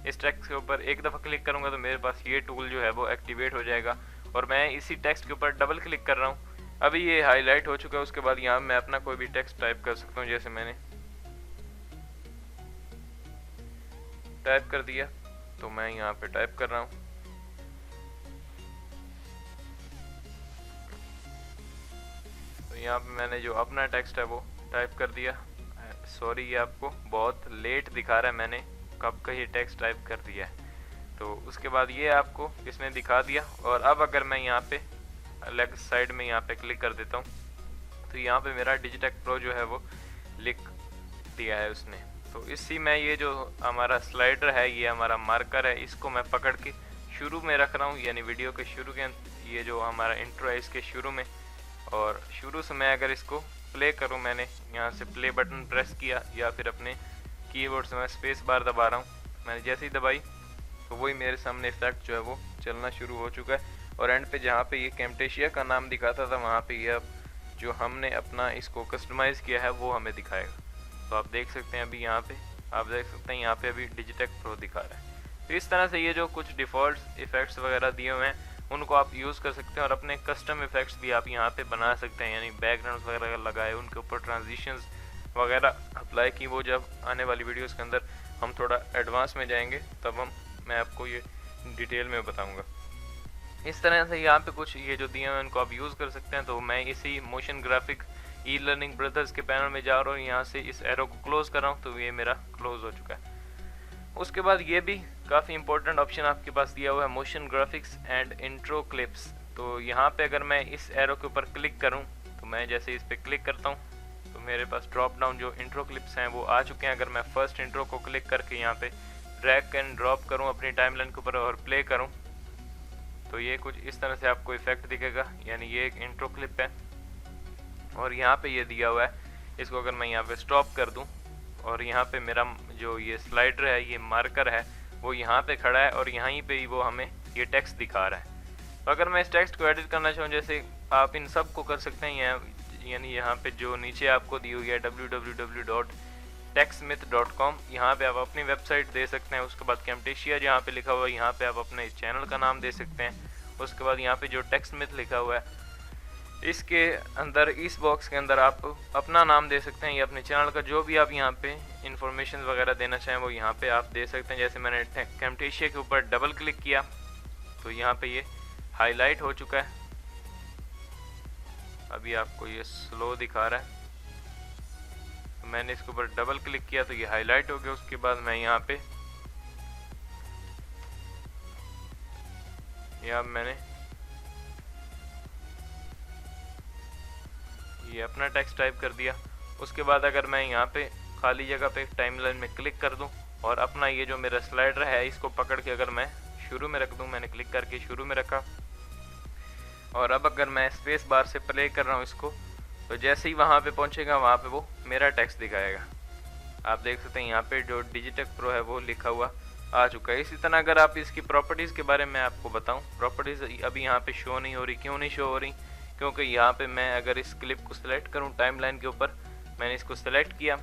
इस टेक्स्ट के ऊपर एक दफ़ा क्लिक करूँगा तो मेरे पास ये टूल जो है वो एक्टिवेट हो जाएगा और मैं इसी टेक्स्ट के ऊपर डबल क्लिक कर रहा हूँ, अभी ये हाईलाइट हो चुका है। उसके बाद यहाँ मैं अपना कोई भी टेक्स्ट टाइप कर सकता हूँ। जैसे मैंने टाइप कर दिया तो मैं यहाँ पे टाइप कर रहा हूँ। तो यहाँ पे मैंने जो अपना टेक्स्ट है वो टाइप कर दिया। सॉरी, ये आपको बहुत लेट दिखा रहा है, मैंने कब का ये टेक्स्ट टाइप कर दिया है। तो उसके बाद ये आपको इसने दिखा दिया। और अब अगर मैं यहाँ पे लेफ्ट साइड में यहाँ पे क्लिक कर देता हूँ तो यहाँ पे मेरा डिजिटेक प्रो जो है वो लिख दिया है उसने। तो इसी में ये जो हमारा स्लाइडर है, ये हमारा मार्कर है, इसको मैं पकड़ के शुरू में रख रहा हूँ, यानी वीडियो के शुरू के ये जो हमारा इंट्रो है इसके शुरू में। और शुरू से मैं अगर इसको प्ले करूँ, मैंने यहाँ से प्ले बटन प्रेस किया या फिर अपने कीबोर्ड से मैं स्पेस बार दबा रहा हूँ, मैंने जैसे ही दबाई तो वही मेरे सामने इफेक्ट जो है वो चलना शुरू हो चुका है। और एंड पे जहाँ पे ये कैमटेशिया का नाम दिखाता था वहाँ पे ये अब जो हमने अपना इसको कस्टमाइज़ किया है वो हमें दिखाएगा। तो आप देख सकते हैं अभी यहाँ पे आप देख सकते हैं यहाँ पे अभी डिजिटेक प्रो दिखा रहा है। तो इस तरह से ये जो कुछ डिफ़ॉल्ट इफ़ेक्ट्स वगैरह दिए हुए हैं उनको आप यूज़ कर सकते हैं और अपने कस्टम इफ़ेक्ट्स भी आप यहाँ पे बना सकते हैं, यानी बैकग्राउंड वगैरह लगाए, उनके ऊपर ट्रांजिशंस वगैरह अप्लाई की। वो जब आने वाली वीडियोस के अंदर हम थोड़ा एडवांस में जाएंगे तब मैं आपको ये डिटेल में बताऊँगा। इस तरह से यहाँ पे कुछ ये जो दिए हैं उनको आप यूज़ कर सकते हैं। तो मैं इसी motion graphic e learning brothers के पैनल में जा रहा हूँ, यहाँ से इस एरो को क्लोज़ कर रहा हूँ तो ये मेरा क्लोज़ हो चुका है। उसके बाद ये भी काफ़ी इंपॉर्टेंट ऑप्शन आपके पास दिया हुआ है motion graphics and intro clips. तो यहाँ पे अगर मैं इस एरो के ऊपर क्लिक करूँ तो मैं जैसे इस पर क्लिक करता हूँ तो मेरे पास ड्रॉप डाउन जो इंट्रो क्लिप्स हैं वो आ चुके हैं। अगर मैं फर्स्ट इंट्रो को क्लिक करके यहाँ पे ड्रैग एंड ड्रॉप करूँ अपनी टाइमलाइन के ऊपर और प्ले करूँ तो ये कुछ इस तरह से आपको इफेक्ट दिखेगा, यानी ये एक इंट्रो क्लिप है। और यहाँ पे ये दिया हुआ है, इसको अगर मैं यहाँ पे स्टॉप कर दूँ और यहाँ पे मेरा जो ये स्लाइडर है, ये मार्कर है, वो यहाँ पे खड़ा है और यहीं पे ही वो हमें ये टेक्स्ट दिखा रहा है। तो अगर मैं इस टेक्स्ट को एडिट करना चाहूँ, जैसे आप इन सब को कर सकते हैं, यानी यहाँ पे जो नीचे आपको दी हुई है www.techsmith.com, यहाँ पे आप अपनी वेबसाइट दे सकते हैं। उसके बाद कैमटेशिया जहाँ पे लिखा हुआ है यहाँ पे आप अपने चैनल का नाम दे सकते हैं। उसके बाद यहाँ पे जो टेक्स्टस्मिथ लिखा हुआ है इसके अंदर, इस बॉक्स के अंदर आप अपना नाम दे सकते हैं या अपने चैनल का जो भी आप यहाँ पे इंफॉर्मेशन वगैरह देना चाहें वो यहाँ पे आप दे सकते हैं। जैसे मैंने कैमटेशिया के ऊपर डबल क्लिक किया तो यहाँ पे ये हाईलाइट हो चुका है। अभी आपको ये स्लो दिखा रहा है। तो मैंने इसके ऊपर डबल क्लिक किया तो ये हाईलाइट हो गया। उसके बाद मैं यहाँ पे मैंने ये अपना टेक्स्ट टाइप कर दिया। उसके बाद अगर मैं यहाँ पे खाली जगह पे टाइमलाइन में क्लिक कर दूं और अपना ये जो मेरा स्लाइडर है इसको पकड़ के अगर मैं शुरू में रख दूं, मैंने क्लिक करके शुरू में रखा, और अब अगर मैं स्पेस बार से प्ले कर रहा हूँ इसको, तो जैसे ही वहाँ पे पहुँचेगा वहाँ पे वो मेरा टेक्स्ट दिखाएगा। आप देख सकते हैं यहाँ पे जो डिजिटेक प्रो है वो लिखा हुआ आ चुका है। इसी तरह अगर आप इसकी प्रॉपर्टीज़ के बारे में आपको बताऊँ, प्रॉपर्टीज़ अभी यहाँ पे शो नहीं हो रही। क्यों नहीं शो हो रही? क्योंकि यहाँ पे मैं अगर इस क्लिप को सिलेक्ट करूँ टाइमलाइन के ऊपर, मैंने इसको सिलेक्ट किया,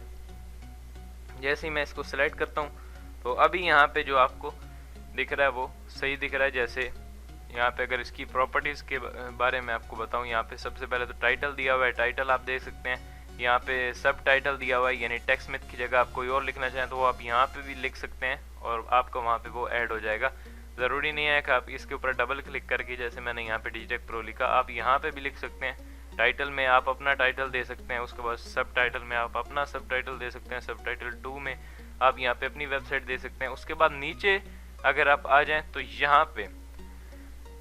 जैसे ही मैं इसको सिलेक्ट करता हूँ तो अभी यहाँ पे जो आपको दिख रहा है वो सही दिख रहा है। जैसे यहाँ पे अगर इसकी प्रॉपर्टीज़ के बारे में आपको बताऊँ, यहाँ पे सबसे पहले तो टाइटल दिया हुआ है, टाइटल आप देख सकते हैं। यहाँ पे सब टाइटल दिया हुआ है, यानी टेक्स्ट स्मिथ की जगह आप कोई और लिखना चाहें तो वो आप यहाँ पे भी लिख सकते हैं और आपका वहाँ पे वो ऐड हो जाएगा। ज़रूरी नहीं है कि आप इसके ऊपर डबल क्लिक करके, जैसे मैंने यहाँ पे डिजिटेक प्रो लिखा, आप यहाँ पे भी लिख सकते हैं। टाइटल में आप अपना टाइटल दे सकते हैं, उसके बाद सब टाइटल में आप अपना सब टाइटल दे सकते हैं, सब टाइटल 2 में आप यहाँ पे अपनी वेबसाइट दे सकते हैं। उसके बाद नीचे अगर आप आ जाएं तो यहाँ पे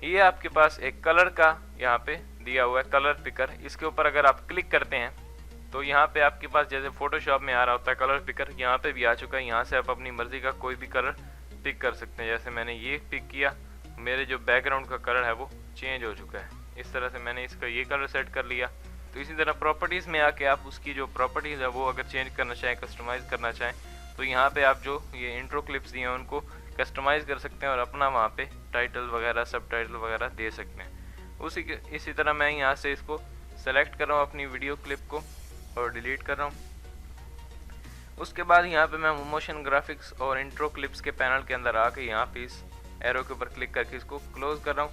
ये आपके पास एक कलर का यहाँ पे दिया हुआ है, कलर पिकर। इसके ऊपर अगर आप क्लिक करते हैं तो यहाँ पे आपके पास जैसे फोटोशॉप में आ रहा होता है कलर पिकर, यहाँ पे भी आ चुका है। यहाँ से आप अपनी मर्जी का कोई भी कलर पिक कर सकते हैं। जैसे मैंने ये पिक किया, मेरे जो बैकग्राउंड का कलर है वो चेंज हो चुका है। इस तरह से मैंने इसका ये कलर सेट कर लिया। तो इसी तरह प्रॉपर्टीज़ में आके आप उसकी जो प्रॉपर्टीज़ है वो अगर चेंज करना चाहें, कस्टमाइज़ करना चाहें, तो यहाँ पे आप जो ये इंट्रो क्लिप्स दिए हैं उनको कस्टमाइज़ कर सकते हैं और अपना वहाँ पे टाइटल वगैरह, सब टाइटल वगैरह दे सकते हैं। इसी तरह मैं यहाँ से इसको सेलेक्ट कर रहा हूँ अपनी वीडियो क्लिप को और डिलीट कर रहा हूँ। उसके बाद यहाँ पे मैं मोशन ग्राफिक्स और इंट्रो क्लिप्स के पैनल के अंदर आके यहाँ पे इस एरो के ऊपर क्लिक करके इसको क्लोज कर रहा हूँ।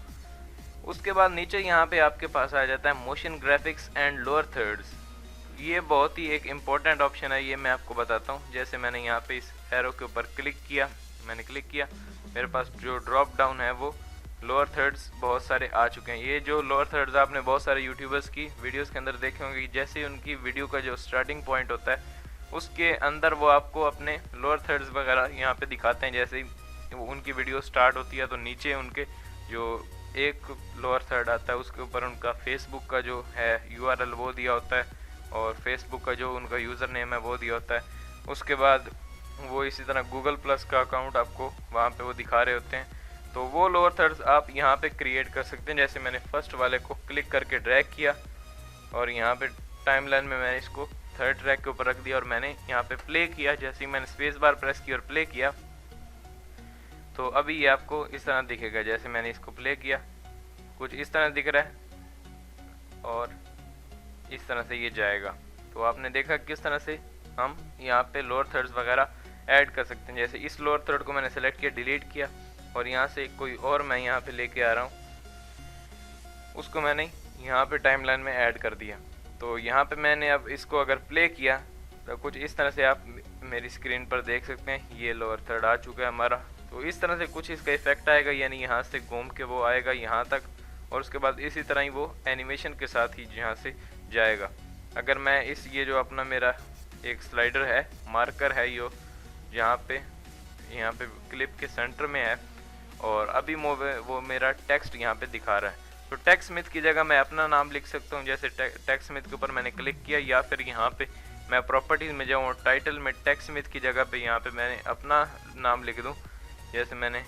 उसके बाद नीचे यहाँ पे आपके पास आ जाता है motion graphics and lower thirds. ये बहुत ही एक इम्पॉर्टेंट ऑप्शन है, ये मैं आपको बताता हूँ। जैसे मैंने यहाँ पे इस एरो के ऊपर क्लिक किया, मैंने क्लिक किया, मेरे पास जो ड्रॉप डाउन है वो लोअर थर्ड्स बहुत सारे आ चुके हैं। ये जो लोअर थर्ड्स आपने बहुत सारे यूट्यूबर्स की वीडियोस के अंदर देखे होंगे, जैसे उनकी वीडियो का जो स्टार्टिंग पॉइंट होता है उसके अंदर वो आपको अपने लोअर थर्ड्स वगैरह यहाँ पे दिखाते हैं। जैसे ही उनकी वीडियो स्टार्ट होती है तो नीचे उनके जो एक लोअर थर्ड आता है उसके ऊपर उनका फेसबुक का जो है URL वो दिया होता है और फेसबुक का जो उनका यूज़र नेम है वो दिया होता है। उसके बाद वो इसी तरह गूगल प्लस का अकाउंट आपको वहाँ पे वो दिखा रहे होते हैं। तो वो लोअर थर्ड्स आप यहाँ पे क्रिएट कर सकते हैं। जैसे मैंने फर्स्ट वाले को क्लिक करके ड्रैग किया और यहाँ पे टाइमलाइन में मैंने इसको थर्ड ट्रैक के ऊपर रख दिया और मैंने यहाँ पे प्ले किया। जैसे ही मैंने स्पेस बार प्रेस की और प्ले किया तो अभी ये आपको इस तरह दिखेगा। जैसे मैंने इसको प्ले किया कुछ इस तरह दिख रहा है और इस तरह से ये जाएगा। तो आपने देखा किस तरह से हम यहाँ पे लोअर थर्ड्स वगैरह ऐड कर सकते हैं। जैसे इस लोअर थर्ड को मैंने सेलेक्ट किया, डिलीट किया और यहाँ से कोई और मैं यहाँ पे लेके आ रहा हूँ, उसको मैंने यहाँ पे टाइमलाइन में ऐड कर दिया। तो यहाँ पे मैंने अब इसको अगर प्ले किया तो कुछ इस तरह से आप मेरी स्क्रीन पर देख सकते हैं, ये लोअर थर्ड आ चुका है हमारा। तो इस तरह से कुछ इसका इफेक्ट आएगा, यानी यहाँ से घूम के वो आएगा यहाँ तक और उसके बाद इसी तरह ही वो एनिमेशन के साथ ही यहाँ से जाएगा। अगर मैं ये जो अपना मेरा एक स्लाइडर है, मार्कर है, यो यहाँ पे क्लिप के सेंटर में है और अभी वो मेरा टेक्स्ट यहाँ पे दिखा रहा है। तो टेक्स्ट स्मिथ की जगह मैं अपना नाम लिख सकता हूँ। जैसे टेक्स्ट स्मिथ के ऊपर मैंने क्लिक किया, या फिर यहाँ पे मैं प्रॉपर्टीज में जाऊँ और टाइटल में टेक्स्ट स्मिथ की जगह पे यहाँ पे मैंने अपना नाम लिख दूँ। जैसे मैंने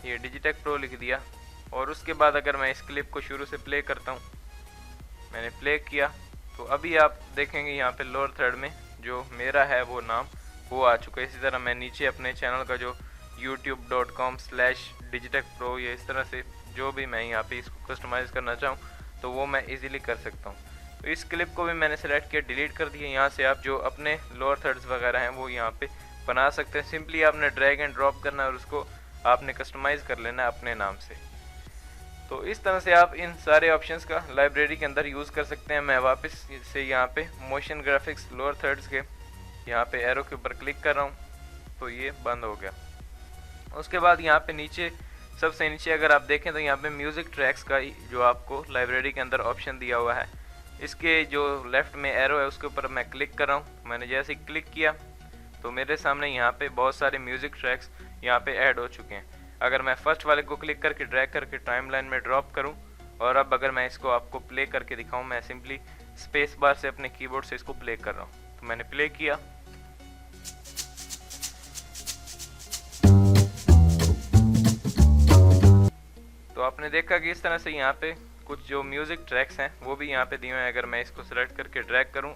ये डिजिटेक प्रो लिख दिया और उसके बाद अगर मैं इस क्लिप को शुरू से प्ले करता हूँ, मैंने प्ले किया तो अभी आप देखेंगे यहाँ पे लोअर थर्ड में जो मेरा है वो नाम वो आ चुका है। इसी तरह मैं नीचे अपने चैनल का जो youtube.com/digitekpro या इस तरह से जो भी मैं यहाँ पे इसको कस्टमाइज़ करना चाहूँ तो वो मैं इजीली कर सकता हूँ। तो इस क्लिप को भी मैंने सेलेक्ट किया, डिलीट कर दिया। यहाँ से आप जो अपने लोअर थर्ड्स वगैरह हैं वो यहाँ पे बना सकते हैं। सिंपली आपने ड्रैग एंड ड्रॉप करना है और उसको आपने कस्टमाइज़ कर लेना है अपने नाम से। तो इस तरह से आप इन सारे ऑप्शंस का लाइब्रेरी के अंदर यूज़ कर सकते हैं। मैं वापस से यहाँ पे मोशन ग्राफिक्स लोअर थर्ड्स के यहाँ पे एरो के ऊपर क्लिक कर रहा हूँ तो ये बंद हो गया। उसके बाद यहाँ पे नीचे सबसे नीचे अगर आप देखें तो यहाँ पे म्यूज़िक ट्रैक्स का जो आपको लाइब्रेरी के अंदर ऑप्शन दिया हुआ है, इसके जो लेफ़्ट में एरो है उसके ऊपर मैं क्लिक कर रहा हूँ। मैंने जैसे ही क्लिक किया तो मेरे सामने यहाँ पे बहुत सारे म्यूज़िक ट्रैक्स यहाँ पे ऐड हो चुके हैं। अगर मैं फर्स्ट वाले को क्लिक करके ड्रैग करके टाइमलाइन में ड्रॉप करूँ और अब अगर मैं इसको आपको प्ले करके दिखाऊँ, मैं सिंपली स्पेस बार से अपने कीबोर्ड से इसको प्ले कर रहा हूँ। तो मैंने प्ले किया, तो आपने देखा कि इस तरह से यहाँ पे कुछ जो म्यूज़िक ट्रैक्स हैं वो भी यहाँ पे दिए हुए हैं। अगर मैं इसको सेलेक्ट करके ड्रैग करूँ,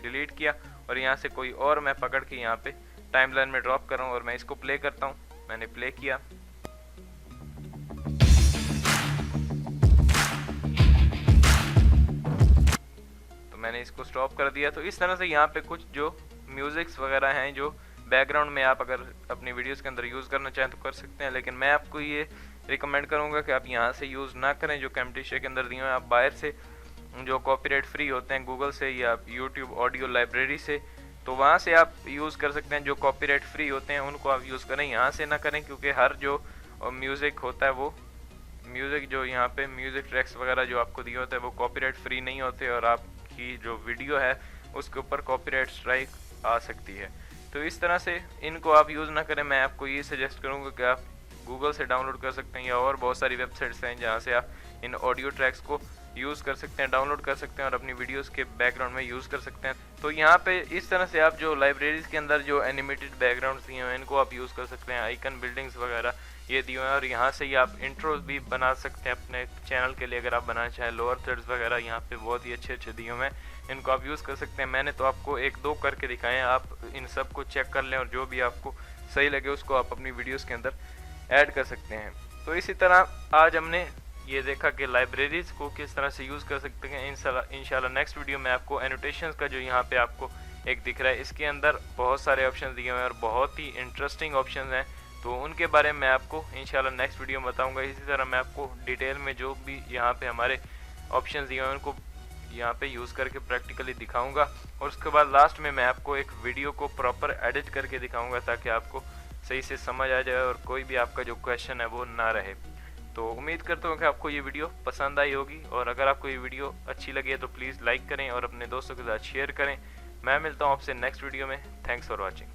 डिलीट किया और यहाँ से कोई और मैं पकड़ के यहाँ पे टाइमलाइन में ड्रॉप कर रहा हूँ और मैं इसको प्ले करता हूँ। मैंने प्ले किया, तो मैंने इसको स्टॉप कर दिया। तो इस तरह से यहाँ पे कुछ जो म्यूज़िक्स वगैरह हैं जो बैकग्राउंड में आप अगर अपनी वीडियोस के अंदर यूज़ करना चाहें तो कर सकते हैं, लेकिन मैं आपको ये रिकमेंड करूँगा कि आप यहाँ से यूज़ ना करें जो कैम्टेशिया के अंदर दिए हुए हैं। आप बाहर से जो कॉपीराइट फ्री होते हैं गूगल से या यूट्यूब ऑडियो लाइब्रेरी से, तो वहाँ से आप यूज़ कर सकते हैं। जो कॉपीराइट फ्री होते हैं उनको आप यूज़ करें, यहाँ से ना करें, क्योंकि हर जो म्यूज़िक होता है वो म्यूज़िक जो यहाँ पे म्यूज़िक ट्रैक्स वगैरह जो आपको दिए होते हैं वो कॉपीराइट फ्री नहीं होते और आपकी जो वीडियो है उसके ऊपर कॉपीराइट स्ट्राइक आ सकती है। तो इस तरह से इनको आप यूज़ ना करें। मैं आपको ये सजेस्ट करूँगा कि आप गूगल से डाउनलोड कर सकते हैं या और बहुत सारी वेबसाइट्स हैं जहाँ से आप इन ऑडियो ट्रैक्स को यूज़ कर सकते हैं, डाउनलोड कर सकते हैं और अपनी वीडियोस के बैकग्राउंड में यूज़ कर सकते हैं। तो यहाँ पे इस तरह से आप जो लाइब्रेरीज़ के अंदर जो एनिमेटेड बैकग्राउंड्स दिए हैं इनको आप यूज़ कर सकते हैं। आइकन बिल्डिंग्स वगैरह ये दिए हुए हैं और यहाँ से ही आप इंट्रोज भी बना सकते हैं अपने चैनल के लिए अगर आप बनाना चाहें। लोअर थर्ड्स वगैरह यहाँ पे बहुत ही अच्छे अच्छे दिए हुए हैं, इनको आप यूज़ कर सकते हैं। मैंने तो आपको एक दो करके दिखाए हैं, आप इन सब को चेक कर लें और जो भी आपको सही लगे उसको आप अपनी वीडियोज़ के अंदर ऐड कर सकते हैं। तो इसी तरह आज हमने ये देखा कि लाइब्रेरीज़ को किस तरह से यूज़ कर सकते हैं। इंशाल्लाह नेक्स्ट वीडियो में आपको एनोटेशंस का जो यहाँ पे आपको एक दिख रहा है इसके अंदर बहुत सारे ऑप्शन दिए हुए हैं और बहुत ही इंटरेस्टिंग ऑप्शन हैं, तो उनके बारे में आपको इंशाल्लाह नेक्स्ट वीडियो में बताऊँगा। इसी तरह मैं आपको डिटेल में जो भी यहाँ पे हमारे ऑप्शन दिए हुए हैं उनको यहाँ पे यूज़ करके प्रैक्टिकली दिखाऊँगा और उसके बाद लास्ट में मैं आपको एक वीडियो को प्रॉपर एडिट करके दिखाऊँगा ताकि आपको सही से समझ आ जाए और कोई भी आपका जो क्वेश्चन है वो ना रहे। तो उम्मीद करता हूँ कि आपको ये वीडियो पसंद आई होगी और अगर आपको ये वीडियो अच्छी लगी है तो प्लीज़ लाइक करें और अपने दोस्तों के साथ शेयर करें। मैं मिलता हूँ आपसे नेक्स्ट वीडियो में। Thanks for watching.